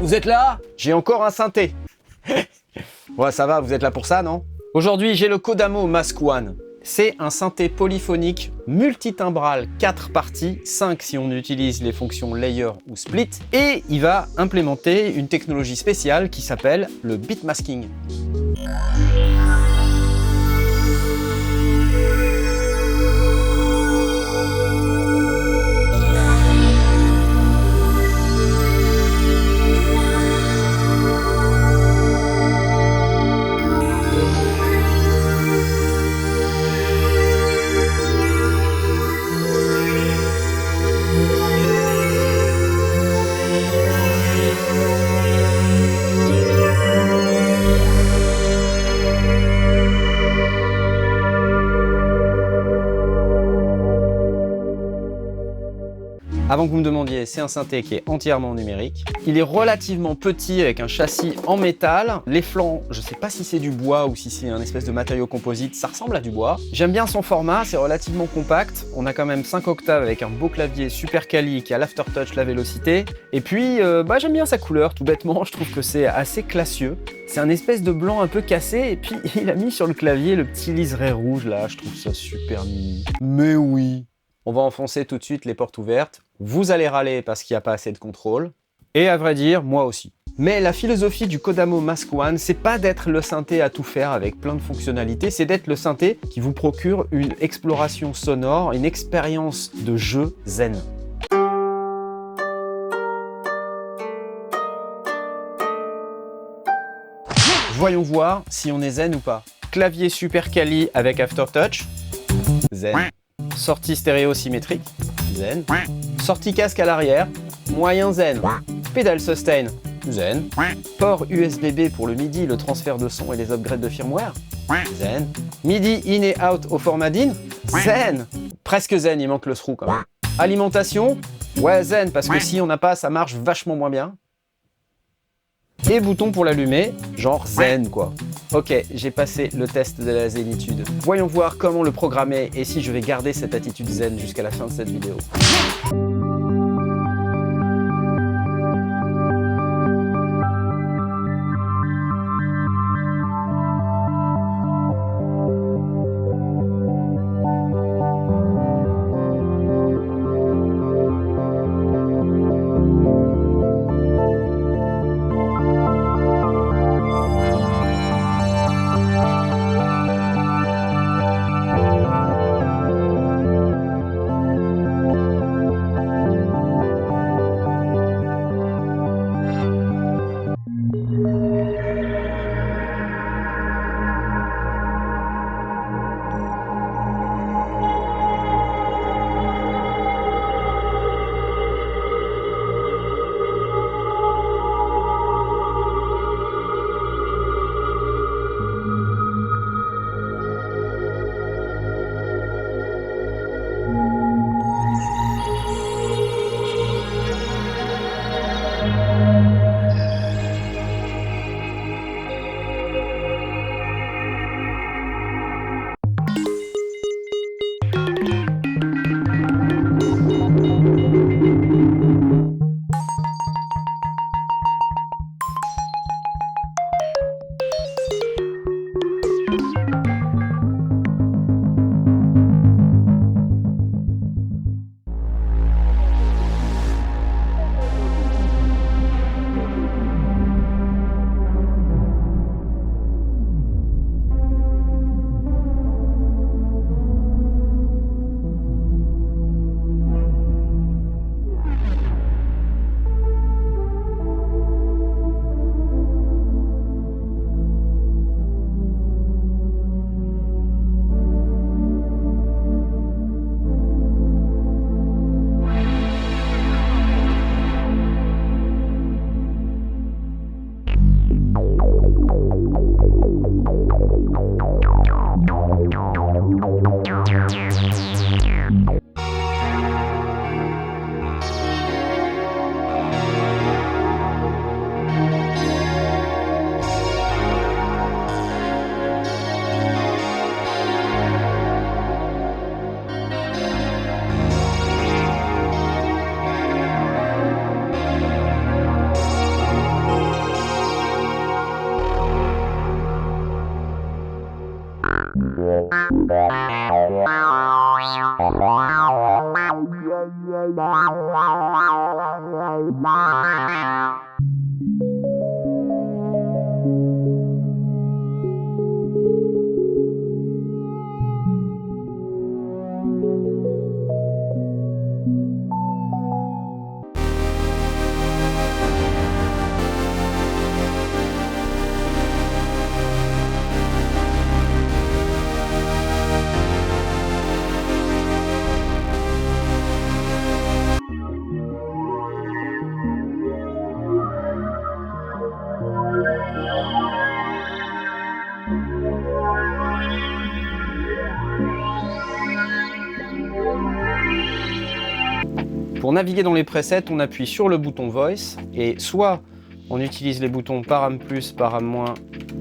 Vous êtes là? J'ai encore un synthé. Ouais, ça va, vous êtes là pour ça, non? Aujourd'hui, j'ai le Kodamo Mask One. C'est un synthé polyphonique multitimbral 4 parties, 5 si on utilise les fonctions layer ou split, et il va implémenter une technologie spéciale qui s'appelle le beat masking. Avant que vous me demandiez, c'est un synthé qui est entièrement numérique. Il est relativement petit avec un châssis en métal. Les flancs, je sais pas si c'est du bois ou si c'est un espèce de matériau composite, ça ressemble à du bois. J'aime bien son format, c'est relativement compact. On a quand même 5 octaves avec un beau clavier super quali qui a l'aftertouch, la vélocité. Et puis, j'aime bien sa couleur, tout bêtement, je trouve que c'est assez classieux. C'est un espèce de blanc un peu cassé et puis il a mis sur le clavier le petit liseré rouge là, je trouve ça super mignon. Mais oui. On va enfoncer tout de suite les portes ouvertes. Vous allez râler parce qu'il n'y a pas assez de contrôle. Et à vrai dire, moi aussi. Mais la philosophie du Kodamo Mask One, c'est pas d'être le synthé à tout faire avec plein de fonctionnalités, c'est d'être le synthé qui vous procure une exploration sonore, une expérience de jeu zen. Voyons voir si on est zen ou pas. Clavier super quali avec aftertouch, zen. Sortie stéréo symétrique, zen. Sortie casque à l'arrière, moyen zen. Pédale sustain, zen. Port USB-B pour le MIDI, le transfert de son et les upgrades de firmware, zen. MIDI in et out au format DIN, zen. Presque zen, il manque le screw quand même. Alimentation, ouais zen, parce que si on n'a pas, ça marche vachement moins bien. Et bouton pour l'allumer, genre zen quoi. Ok, j'ai passé le test de la zénitude. Voyons voir comment le programmer et si je vais garder cette attitude zen jusqu'à la fin de cette vidéo. Pour naviguer dans les presets, on appuie sur le bouton Voice et soit on utilise les boutons Param+, Param-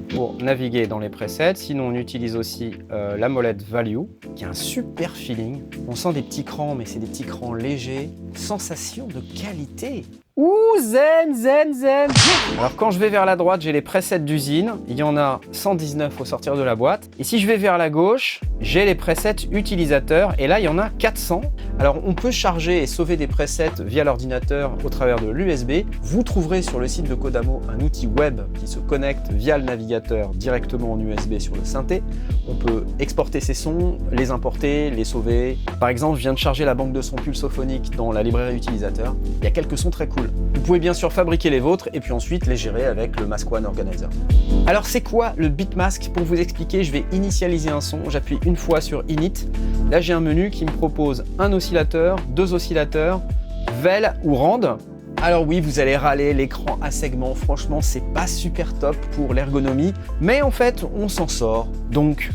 pour naviguer dans les presets, sinon on utilise aussi la molette Value qui a un super feeling. On sent des petits crans, mais c'est des petits crans légers. Sensation de qualité. Ouh, zen, zen, zen. Alors quand je vais vers la droite, j'ai les presets d'usine. Il y en a 119 au sortir de la boîte. Et si je vais vers la gauche, j'ai les presets utilisateurs. Et là, il y en a 400. Alors on peut charger et sauver des presets via l'ordinateur au travers de l'USB. Vous trouverez sur le site de Kodamo un outil web qui se connecte via le navigateur directement en USB sur le synthé. On peut exporter ces sons, les importer, les sauver. Par exemple, je viens de charger la banque de sons pulsophoniques dans la librairie utilisateur. Il y a quelques sons très cool. Vous pouvez bien sûr fabriquer les vôtres et puis ensuite les gérer avec le Mask One Organizer. Alors c'est quoi le Beatmask? Pour vous expliquer, je vais initialiser un son, j'appuie une fois sur Init. Là j'ai un menu qui me propose un oscillateur, deux oscillateurs, Vel ou Rand. Alors oui, vous allez râler, l'écran à segments, franchement c'est pas super top pour l'ergonomie, mais en fait on s'en sort, donc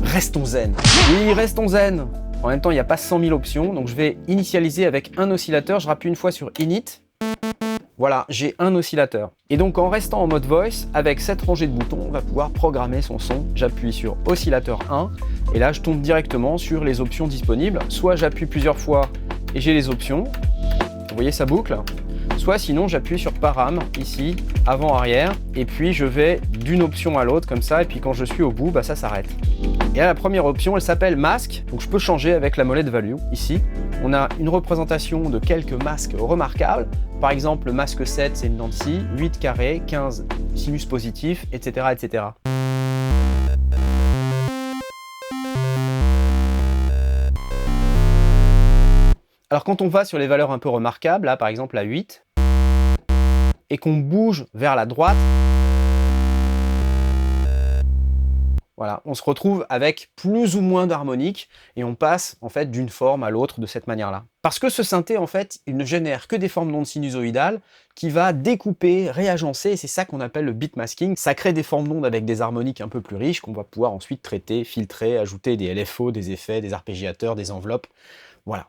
restons zen. Oui, restons zen. En même temps il n'y a pas 100 000 options, donc je vais initialiser avec un oscillateur, je rappuie une fois sur Init. Voilà, j'ai un oscillateur. Et donc en restant en mode voice, avec cette rangée de boutons, on va pouvoir programmer son son. J'appuie sur oscillateur 1 et là je tombe directement sur les options disponibles. Soit j'appuie plusieurs fois et j'ai les options. Vous voyez ça boucle. Soit sinon j'appuie sur param ici, avant arrière, et puis je vais d'une option à l'autre comme ça, et puis quand je suis au bout, bah ça s'arrête. Et là la première option elle s'appelle masque, donc je peux changer avec la molette value. Ici on a une représentation de quelques masques remarquables. Par exemple le masque 7 c'est une dent de scie, 8 carré, 15 sinus positif, etc. etc. Alors quand on va sur les valeurs un peu remarquables, là par exemple à 8, et qu'on bouge vers la droite, voilà, on se retrouve avec plus ou moins d'harmoniques et on passe en fait d'une forme à l'autre de cette manière-là. Parce que ce synthé en fait, il ne génère que des formes d'ondes sinusoïdales qui va découper, réagencer, et c'est ça qu'on appelle le beatmasking. Ça crée des formes d'ondes avec des harmoniques un peu plus riches qu'on va pouvoir ensuite traiter, filtrer, ajouter des LFO, des effets, des arpégiateurs, des enveloppes, voilà.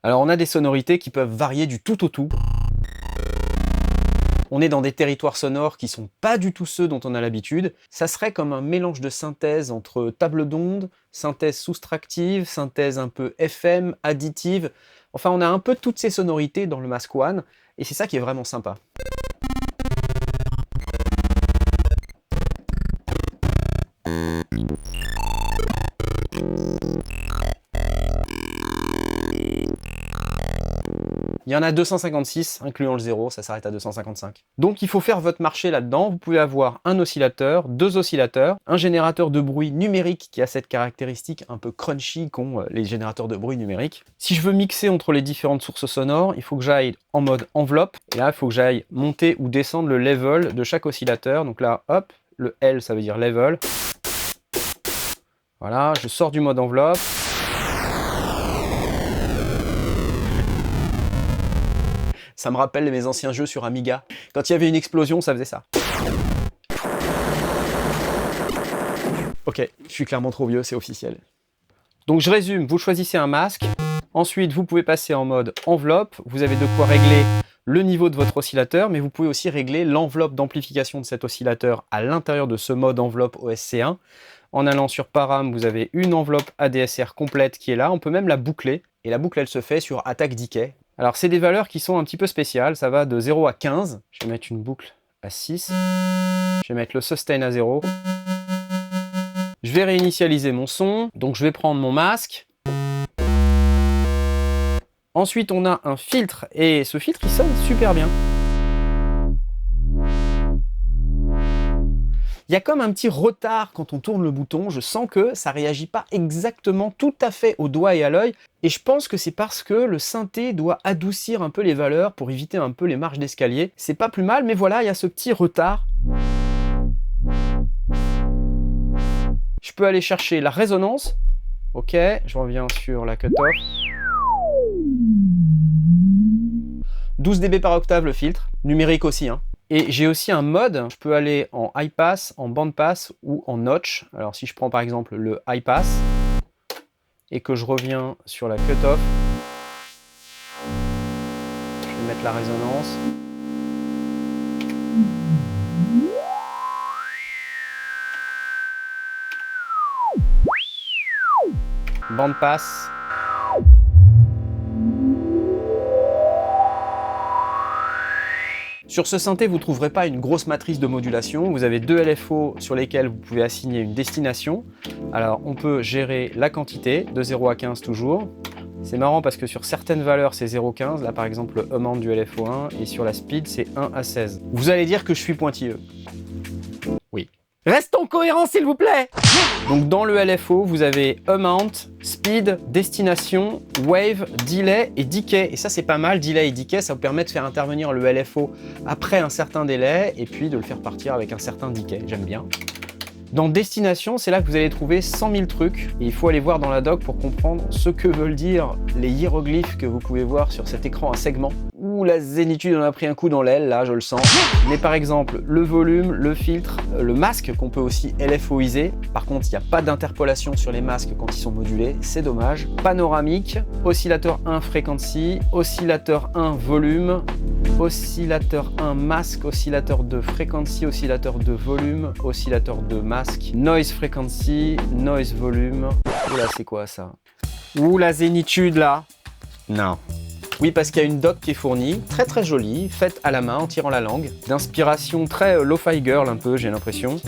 Alors on a des sonorités qui peuvent varier du tout au tout. On est dans des territoires sonores qui sont pas du tout ceux dont on a l'habitude. Ça serait comme un mélange de synthèse entre table d'onde, synthèse soustractive, synthèse un peu FM, additive. Enfin, on a un peu toutes ces sonorités dans le Mask One, et c'est ça qui est vraiment sympa. Il y en a 256, incluant le 0, ça s'arrête à 255. Donc il faut faire votre marché là-dedans. Vous pouvez avoir un oscillateur, deux oscillateurs, un générateur de bruit numérique qui a cette caractéristique un peu crunchy qu'ont les générateurs de bruit numériques. Si je veux mixer entre les différentes sources sonores, il faut que j'aille en mode enveloppe. Et là, il faut que j'aille monter ou descendre le level de chaque oscillateur. Donc là, hop, le L, ça veut dire level. Voilà, je sors du mode enveloppe. Ça me rappelle mes anciens jeux sur Amiga. Quand il y avait une explosion, ça faisait ça. Ok, je suis clairement trop vieux, c'est officiel. Donc je résume, vous choisissez un masque. Ensuite, vous pouvez passer en mode enveloppe. Vous avez de quoi régler le niveau de votre oscillateur, mais vous pouvez aussi régler l'enveloppe d'amplification de cet oscillateur à l'intérieur de ce mode enveloppe OSC1. En allant sur Param, vous avez une enveloppe ADSR complète qui est là. On peut même la boucler. Et la boucle, elle se fait sur Attack Decay. Alors, c'est des valeurs qui sont un petit peu spéciales. Ça va de 0 à 15. Je vais mettre une boucle à 6. Je vais mettre le sustain à 0. Je vais réinitialiser mon son. Donc je vais prendre mon masque. Ensuite, on a un filtre et ce filtre, il sonne super bien. Il y a comme un petit retard quand on tourne le bouton. Je sens que ça réagit pas exactement tout à fait au doigt et à l'œil. Et je pense que c'est parce que le synthé doit adoucir un peu les valeurs pour éviter un peu les marches d'escalier. C'est pas plus mal, mais voilà, il y a ce petit retard. Je peux aller chercher la résonance. Ok, je reviens sur la cutoff. 12 dB par octave le filtre, numérique aussi. Et j'ai aussi un mode, je peux aller en high pass, en band pass ou en notch. Alors si je prends par exemple le high pass et que je reviens sur la cutoff, je vais mettre la résonance. Band pass. Sur ce synthé, vous ne trouverez pas une grosse matrice de modulation. Vous avez deux LFO sur lesquels vous pouvez assigner une destination. Alors, on peut gérer la quantité, de 0 à 15 toujours. C'est marrant parce que sur certaines valeurs, c'est 0,15. Là, par exemple, le amount du LFO1 et sur la speed, c'est 1 à 16. Vous allez dire que je suis pointilleux. Oui. Restons cohérents, s'il vous plaît. Donc, dans le LFO, vous avez amount, speed, destination, wave, delay et decay. Et ça, c'est pas mal, delay et decay. Ça vous permet de faire intervenir le LFO après un certain délai et puis de le faire partir avec un certain decay. J'aime bien. Dans destination, c'est là que vous allez trouver 100 000 trucs. Et il faut aller voir dans la doc pour comprendre ce que veulent dire les hiéroglyphes que vous pouvez voir sur cet écran à segments. Ouh, la zénitude en a pris un coup dans l'aile, là, je le sens. Mais par exemple, le volume, le filtre, le masque qu'on peut aussi LFOiser. Par contre, il n'y a pas d'interpolation sur les masques quand ils sont modulés, c'est dommage. Panoramique, oscillateur 1 frequency, oscillateur 1 volume, oscillateur 1 masque, oscillateur 2 frequency, oscillateur 2 volume, oscillateur 2 masque, noise frequency, noise volume. Oula, c'est quoi ça? Ouh, la zénitude là. Non. Oui, parce qu'il y a une doc qui est fournie, très très jolie, faite à la main en tirant la langue, d'inspiration très lo-fi girl un peu, j'ai l'impression.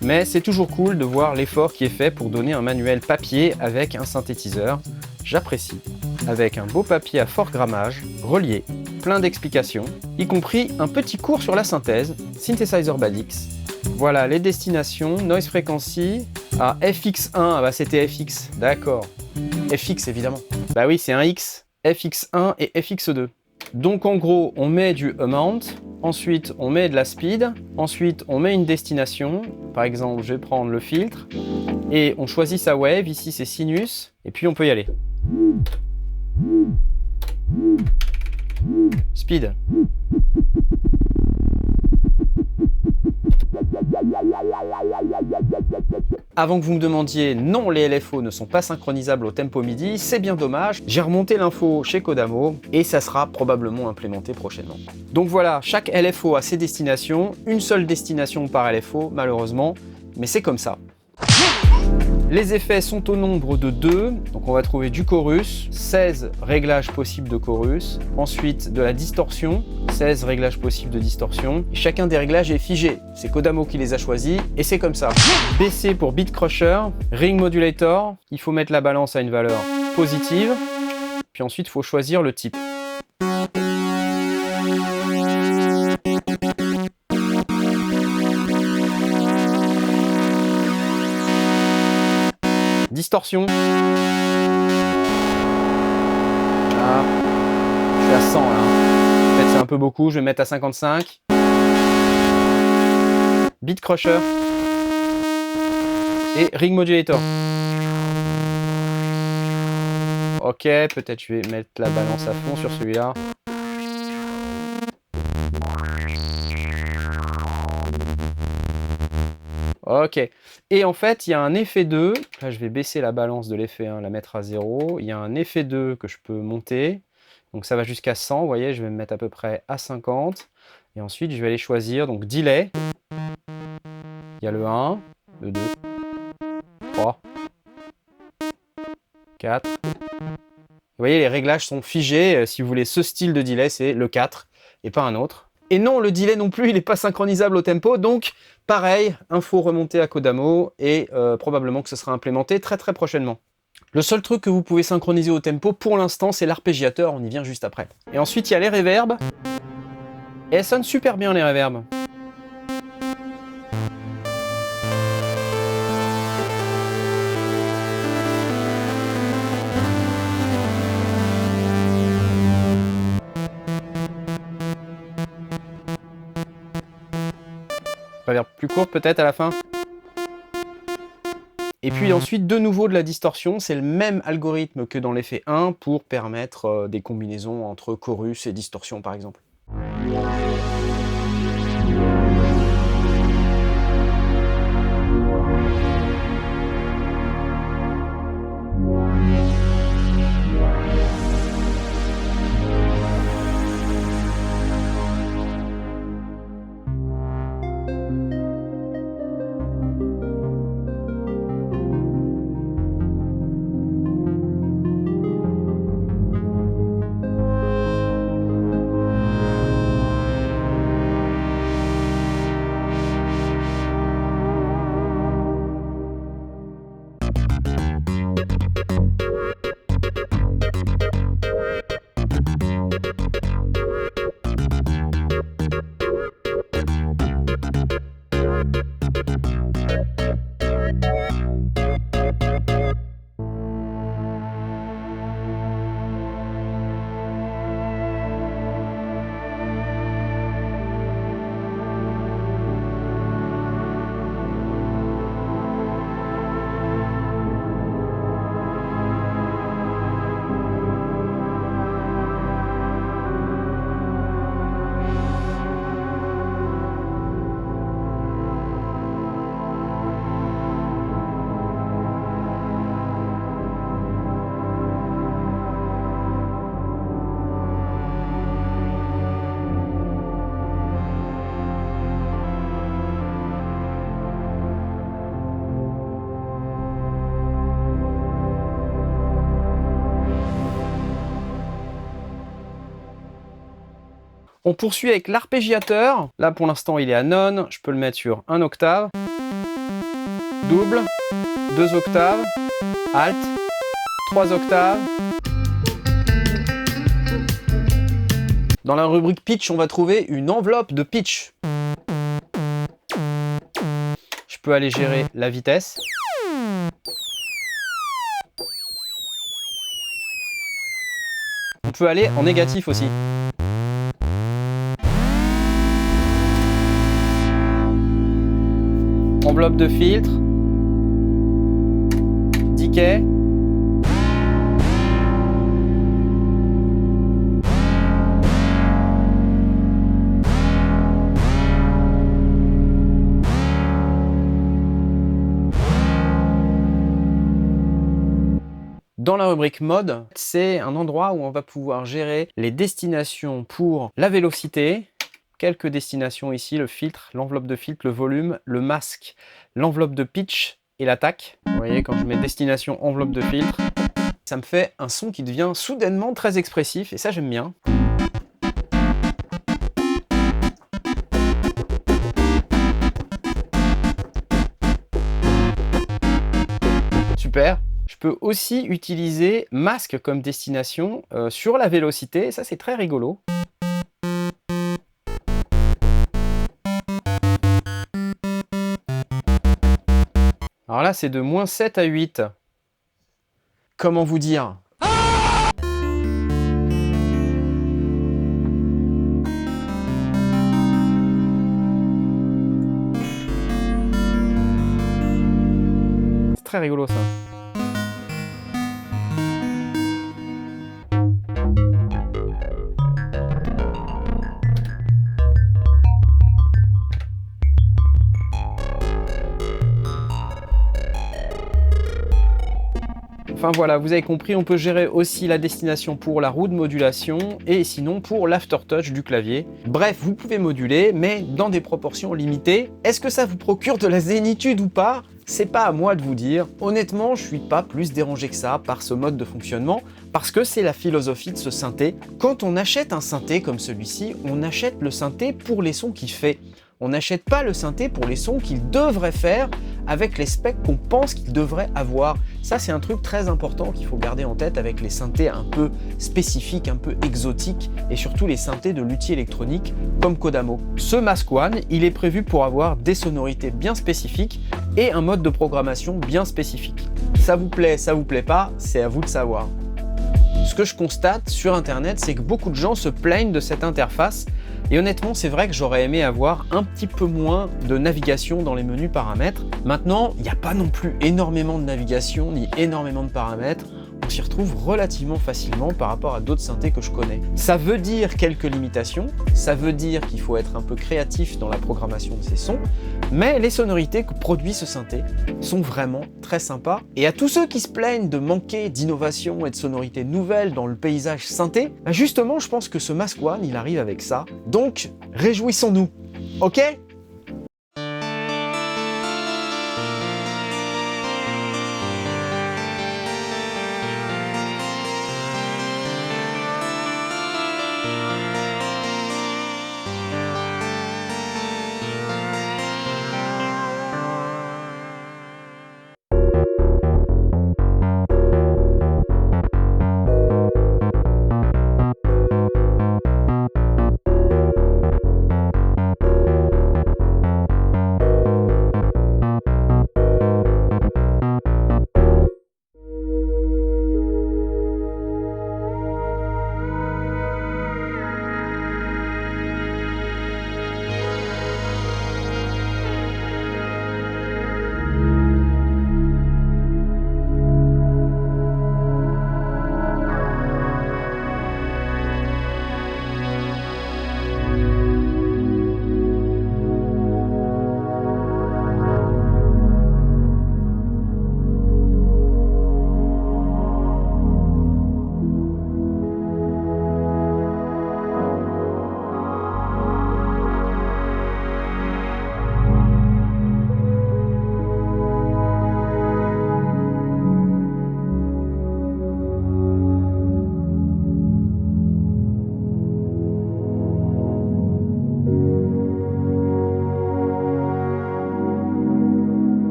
Mais c'est toujours cool de voir l'effort qui est fait pour donner un manuel papier avec un synthétiseur. J'apprécie. Avec un beau papier à fort grammage, relié, plein d'explications, y compris un petit cours sur la synthèse, Synthesizer Basics. Voilà les destinations, noise frequency, à FX1, ah bah c'était FX, d'accord. FX évidemment. Bah oui, c'est un X. FX1 et FX2. Donc en gros, on met du amount, ensuite on met de la speed, ensuite on met une destination, par exemple je vais prendre le filtre, et on choisit sa wave, ici c'est sinus, et puis on peut y aller. Speed. Avant que vous me demandiez, non, les LFO ne sont pas synchronisables au tempo MIDI, c'est bien dommage. J'ai remonté l'info chez Kodamo et ça sera probablement implémenté prochainement. Donc voilà, chaque LFO a ses destinations, une seule destination par LFO malheureusement, mais c'est comme ça. Les effets sont au nombre de 2, donc on va trouver du chorus, 16 réglages possibles de chorus, ensuite de la distorsion, 16 réglages possibles de distorsion. Et chacun des réglages est figé, c'est Kodamo qui les a choisis et c'est comme ça. BC pour Beat Crusher, Ring Modulator, il faut mettre la balance à une valeur positive, puis ensuite il faut choisir le type. Distorsion. Ah, je suis à 100 là. Peut-être c'est un peu beaucoup, je vais mettre à 55. Beat Crusher. Et Ring Modulator. Ok, peut-être je vais mettre la balance à fond sur celui-là. Ok, et en fait, il y a un effet 2. Là, je vais baisser la balance de l'effet 1, la mettre à 0. Il y a un effet 2 que je peux monter. Donc ça va jusqu'à 100, vous voyez, je vais me mettre à peu près à 50. Et ensuite, je vais aller choisir, donc delay. Il y a le 1, le 2, 3, 4. Vous voyez, les réglages sont figés. Si vous voulez ce style de delay, c'est le 4 et pas un autre. Et non, le delay non plus, il n'est pas synchronisable au tempo, donc pareil, info remontée à Codamo, et probablement que ce sera implémenté très très prochainement. Le seul truc que vous pouvez synchroniser au tempo pour l'instant, c'est l'arpégiateur, on y vient juste après. Et ensuite, il y a les reverbs, et elles sonnent super bien les reverbs. Reverb plus courte peut-être à la fin. Et puis ensuite, de nouveau de la distorsion, c'est le même algorithme que dans l'effet 1 pour permettre des combinaisons entre chorus et distorsion par exemple. On poursuit avec l'arpégiateur. Là, pour l'instant, il est à non. Je peux le mettre sur 1 octave, double, 2 octaves, alt, 3 octaves. Dans la rubrique pitch, on va trouver une enveloppe de pitch. Je peux aller gérer la vitesse. On peut aller en négatif aussi. Enveloppe de filtre, decay, dans la rubrique mode, c'est un endroit où on va pouvoir gérer les destinations pour la vélocité. Quelques destinations ici, le filtre, l'enveloppe de filtre, le volume, le masque, l'enveloppe de pitch et l'attaque. Vous voyez, quand je mets destination, enveloppe de filtre, ça me fait un son qui devient soudainement très expressif et ça j'aime bien. Super. Je peux aussi utiliser masque comme destination sur la vélocité et ça c'est très rigolo. Alors là, c'est de -7 à 8. Comment vous dire? C'est très rigolo ça. Enfin voilà, vous avez compris, on peut gérer aussi la destination pour la roue de modulation et sinon pour l'aftertouch du clavier. Bref, vous pouvez moduler, mais dans des proportions limitées. Est-ce que ça vous procure de la zénitude ou pas? C'est pas à moi de vous dire. Honnêtement, je suis pas plus dérangé que ça par ce mode de fonctionnement, parce que c'est la philosophie de ce synthé. Quand on achète un synthé comme celui-ci, on achète le synthé pour les sons qu'il fait. On n'achète pas le synthé pour les sons qu'il devrait faire avec les specs qu'on pense qu'il devrait avoir. Ça, c'est un truc très important qu'il faut garder en tête avec les synthés un peu spécifiques, un peu exotiques et surtout les synthés de luthier électronique comme Kodamo. Ce Mask One, il est prévu pour avoir des sonorités bien spécifiques et un mode de programmation bien spécifique. Ça vous plaît pas, c'est à vous de savoir. Ce que je constate sur internet, c'est que beaucoup de gens se plaignent de cette interface. Et honnêtement, c'est vrai que j'aurais aimé avoir un petit peu moins de navigation dans les menus paramètres. Maintenant, il n'y a pas non plus énormément de navigation ni énormément de paramètres. On s'y retrouve relativement facilement par rapport à d'autres synthés que je connais. Ça veut dire quelques limitations, ça veut dire qu'il faut être un peu créatif dans la programmation de ces sons, mais les sonorités que produit ce synthé sont vraiment très sympas. Et à tous ceux qui se plaignent de manquer d'innovation et de sonorités nouvelles dans le paysage synthé, bah justement, je pense que ce Mask One, il arrive avec ça. Donc, réjouissons-nous, ok ?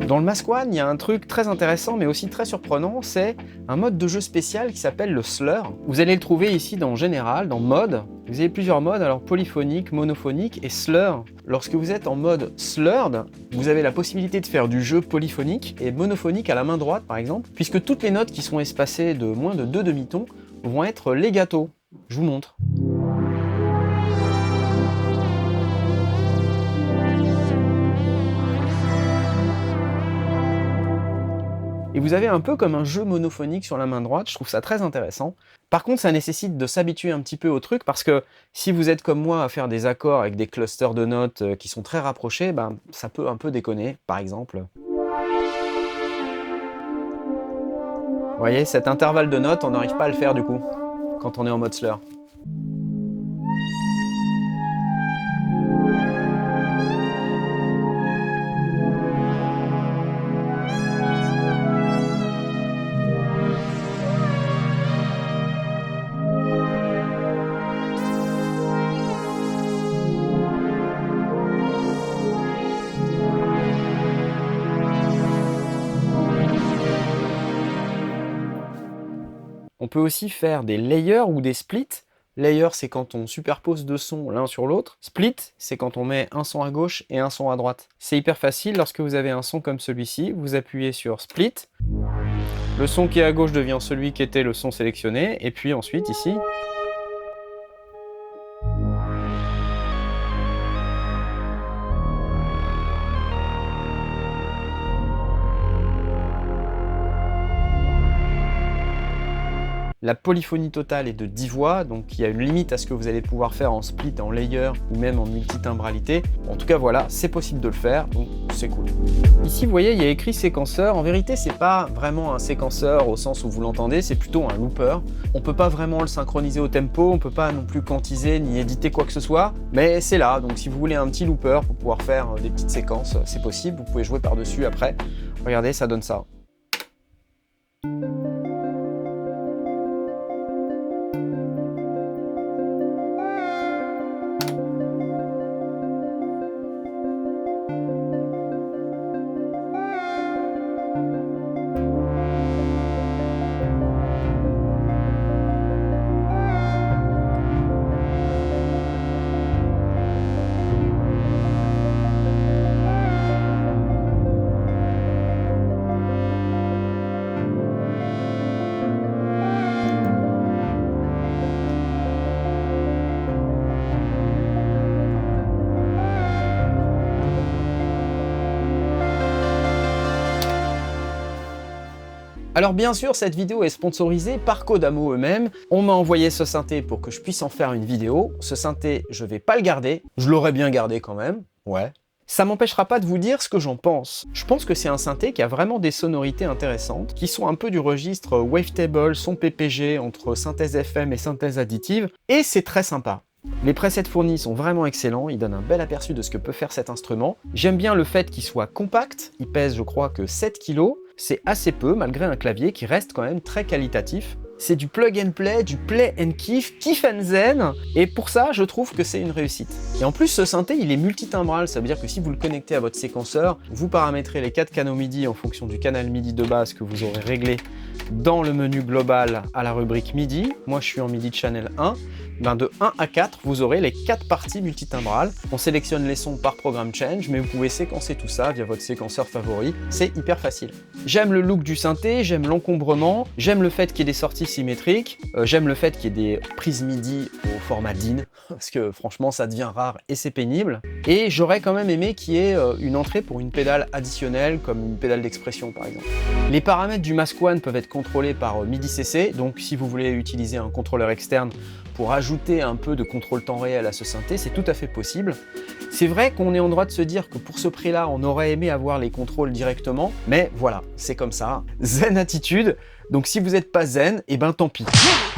Dans le Mask One, il y a un truc très intéressant mais aussi très surprenant, c'est un mode de jeu spécial qui s'appelle le Slur. Vous allez le trouver ici dans Général, dans Mode. Vous avez plusieurs modes, alors polyphonique, monophonique et Slur. Lorsque vous êtes en mode Slurred, vous avez la possibilité de faire du jeu polyphonique et monophonique à la main droite par exemple, puisque toutes les notes qui sont espacées de moins de 2 demi-tons vont être legato. Je vous montre. Et vous avez un peu comme un jeu monophonique sur la main droite, je trouve ça très intéressant. Par contre, ça nécessite de s'habituer un petit peu au truc, parce que si vous êtes comme moi à faire des accords avec des clusters de notes qui sont très rapprochés, ben, ça peut un peu déconner, par exemple. Vous voyez, cet intervalle de notes, on n'arrive pas à le faire du coup, quand on est en mode slur. On peut aussi faire des layers ou des splits. Layer, c'est quand on superpose deux sons l'un sur l'autre. Split, c'est quand on met un son à gauche et un son à droite. C'est hyper facile, lorsque vous avez un son comme celui-ci, vous appuyez sur Split. Le son qui est à gauche devient celui qui était le son sélectionné, et puis ensuite ici, La polyphonie totale est de 10 voix, donc il y a une limite à ce que vous allez pouvoir faire en split, en layer ou même en multitimbralité. En tout cas voilà, c'est possible de le faire, donc c'est cool. Ici vous voyez, il y a écrit séquenceur. En vérité, c'est pas vraiment un séquenceur au sens où vous l'entendez, c'est plutôt un looper. On peut pas vraiment le synchroniser au tempo, on peut pas non plus quantiser ni éditer quoi que ce soit, mais c'est là. Donc si vous voulez un petit looper pour pouvoir faire des petites séquences, c'est possible. Vous pouvez jouer par-dessus après. Regardez, ça donne ça. Alors bien sûr, cette vidéo est sponsorisée par Kodamo eux-mêmes. On m'a envoyé ce synthé pour que je puisse en faire une vidéo. Ce synthé, je vais pas le garder. Je l'aurais bien gardé quand même, ouais. Ça m'empêchera pas de vous dire ce que j'en pense. Je pense que c'est un synthé qui a vraiment des sonorités intéressantes, qui sont un peu du registre wavetable, son PPG entre synthèse FM et synthèse additive, et c'est très sympa. Les presets fournis sont vraiment excellents, ils donnent un bel aperçu de ce que peut faire cet instrument. J'aime bien le fait qu'il soit compact, il pèse je crois que 7 kg, c'est assez peu malgré un clavier qui reste quand même très qualitatif. C'est du plug and play, du play and kiff and zen, et pour ça je trouve que c'est une réussite. Et en plus ce synthé il est multitimbral, ça veut dire que si vous le connectez à votre séquenceur, vous paramétrez les 4 canaux MIDI en fonction du canal MIDI de base que vous aurez réglé dans le menu global à la rubrique MIDI. Moi je suis en MIDI Channel 1, ben de 1 à 4 vous aurez les 4 parties multitimbrales. On sélectionne les sons par programme change, mais vous pouvez séquencer tout ça via votre séquenceur favori, c'est hyper facile. J'aime le look du synthé, j'aime l'encombrement, j'aime le fait qu'il y ait des sorties symétriques, j'aime le fait qu'il y ait des prises MIDI au format DIN, parce que franchement ça devient rare et c'est pénible. Et j'aurais quand même aimé qu'il y ait une entrée pour une pédale additionnelle, comme une pédale d'expression par exemple. Les paramètres du Mask One peuvent être contrôlés par MIDI CC, donc si vous voulez utiliser un contrôleur externe pour ajouter un peu de contrôle temps réel à ce synthé, c'est tout à fait possible. C'est vrai qu'on est en droit de se dire que pour ce prix-là, on aurait aimé avoir les contrôles directement, mais voilà, c'est comme ça. Zen attitude. Donc si vous n'êtes pas zen, et ben tant pis.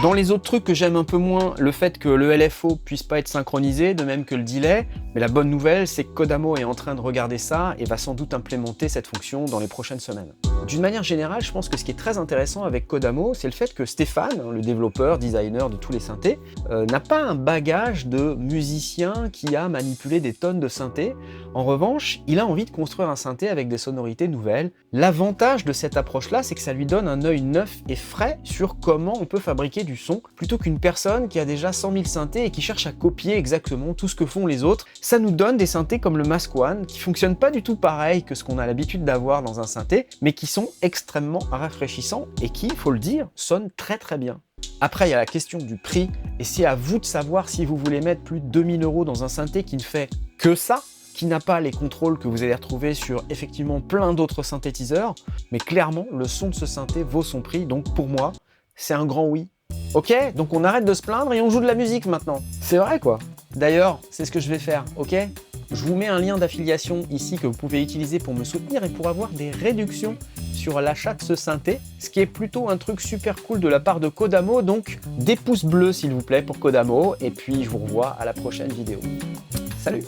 Dans les autres trucs que j'aime un peu moins, le fait que le LFO puisse pas être synchronisé, de même que le delay, mais la bonne nouvelle, c'est que Kodamo est en train de regarder ça et va sans doute implémenter cette fonction dans les prochaines semaines. D'une manière générale, je pense que ce qui est très intéressant avec Kodamo, c'est le fait que Stéphane, le développeur, designer de tous les synthés, n'a pas un bagage de musicien qui a manipulé des tonnes de synthés. En revanche, il a envie de construire un synthé avec des sonorités nouvelles. L'avantage de cette approche-là, c'est que ça lui donne un œil neuf et frais sur comment on peut fabriquer du son, plutôt qu'une personne qui a déjà 100 000 synthés et qui cherche à copier exactement tout ce que font les autres. Ça nous donne des synthés comme le Mask One, qui fonctionnent pas du tout pareil que ce qu'on a l'habitude d'avoir dans un synthé, mais qui sont extrêmement rafraîchissants et qui, il faut le dire, sonnent très très bien. Après, il y a la question du prix, et c'est à vous de savoir si vous voulez mettre plus de 2000 € dans un synthé qui ne fait que ça, qui n'a pas les contrôles que vous allez retrouver sur effectivement plein d'autres synthétiseurs, mais clairement, le son de ce synthé vaut son prix, donc pour moi, c'est un grand oui. Ok, donc on arrête de se plaindre et on joue de la musique maintenant. C'est vrai quoi. D'ailleurs, c'est ce que je vais faire, ok ? Je vous mets un lien d'affiliation ici que vous pouvez utiliser pour me soutenir et pour avoir des réductions sur l'achat de ce synthé, ce qui est plutôt un truc super cool de la part de Kodamo, donc des pouces bleus s'il vous plaît pour Kodamo, et puis je vous revois à la prochaine vidéo. Salut!